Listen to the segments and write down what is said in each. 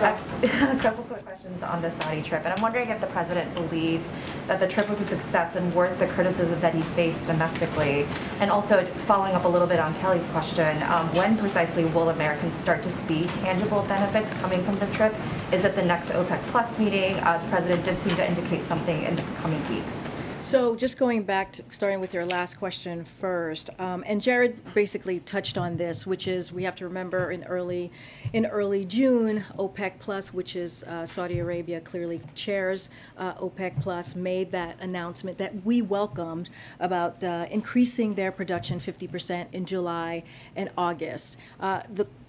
A couple quick questions on the Saudi trip, and I'm wondering if the president believes that the trip was a success and worth the criticism that he faced domestically. And also, following up a little bit on Kelly's question, when precisely will Americans start to see tangible benefits coming from the trip? Is it the next OPEC Plus meeting? The president did seem to indicate something in the coming weeks. So just going back to starting with your last question first, and Jared basically touched on this, which is we have to remember in early June, OPEC Plus, which is Saudi Arabia clearly chairs OPEC Plus, made that announcement that we welcomed about increasing their production 50% in July and August.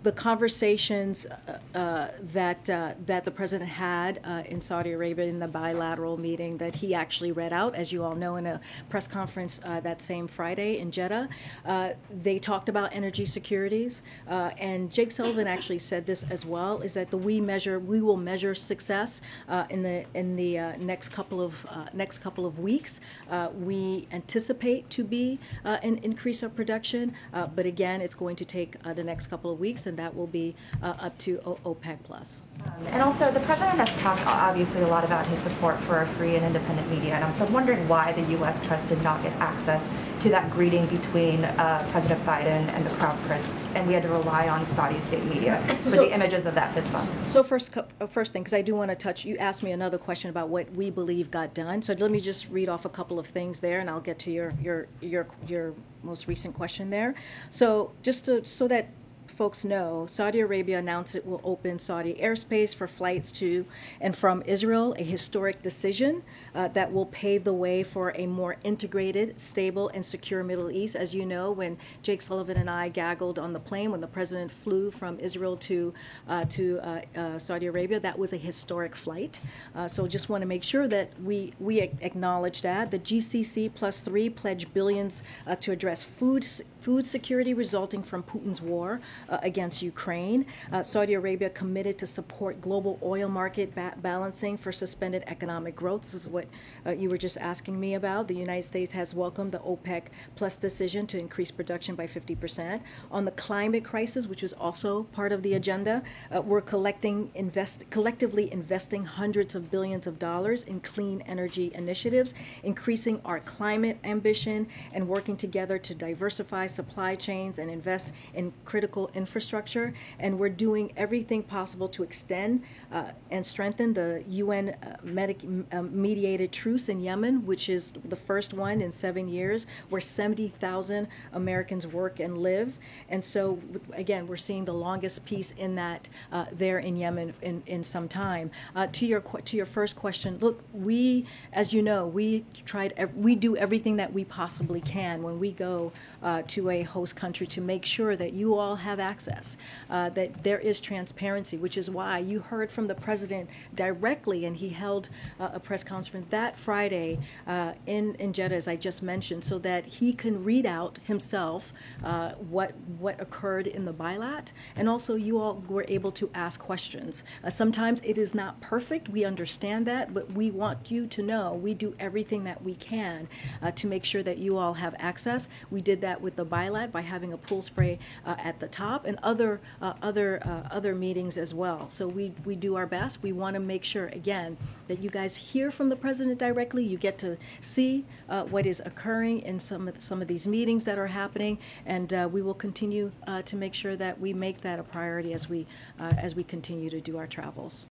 The conversations that the president had in Saudi Arabia in the bilateral meeting that he actually read out, as you all know, in a press conference that same Friday in Jeddah, they talked about energy securities, and Jake Sullivan actually said this as well: is that we will measure success in the next couple of weeks. We anticipate to be an increase of production, but again, it's going to take the next couple of weeks, and that will be up to OPEC Plus. And also, the president has talked obviously a lot about his support for a free and independent media, and I'm so wondering why the U.S. press did not get access to that greeting between President Biden and the Crown Prince, and we had to rely on Saudi state media for the images of that fistbump. So first thing, because I do want to touch, you asked me another question about what we believe got done. So let me just read off a couple of things there, and I'll get to your most recent question there. So just so that folks know, Saudi Arabia announced it will open Saudi airspace for flights to and from Israel, a historic decision that will pave the way for a more integrated, stable, and secure Middle East. As you know, when Jake Sullivan and I gaggled on the plane when the president flew from Israel to Saudi Arabia, that was a historic flight. So just want to make sure that we acknowledge that. The GCC+3 pledged billions to address food security resulting from Putin's war against Ukraine. Saudi Arabia committed to support global oil market balancing for suspended economic growth. This is what you were just asking me about. The United States has welcomed the OPEC Plus decision to increase production by 50%. On the climate crisis, which is also part of the agenda, we're collectively investing hundreds of billions of dollars in clean energy initiatives, increasing our climate ambition, and working together to diversify supply chains and invest in critical infrastructure. And we're doing everything possible to extend and strengthen the UN mediated truce in Yemen, which is the first one in 7 years, where 70,000 Americans work and live. And so, again, we're seeing the longest peace in that there in Yemen in some time. To your first question, look, we, as you know, we do everything that we possibly can when we go to a host country to make sure that you all have access, that there is transparency, which is why you heard from the president directly, and he held a press conference that Friday in Jeddah, as I just mentioned, so that he can read out himself what occurred in the bilat, and also you all were able to ask questions. Sometimes it is not perfect, we understand that, but we want you to know we do everything that we can to make sure that you all have access. We did that with the bilat by having a pool spray at the top, and other meetings as well. So we do our best. We want to make sure, again, that you guys hear from the president directly. You get to see what is occurring in some of these meetings that are happening, and we will continue to make sure that we make that a priority as we continue to do our travels.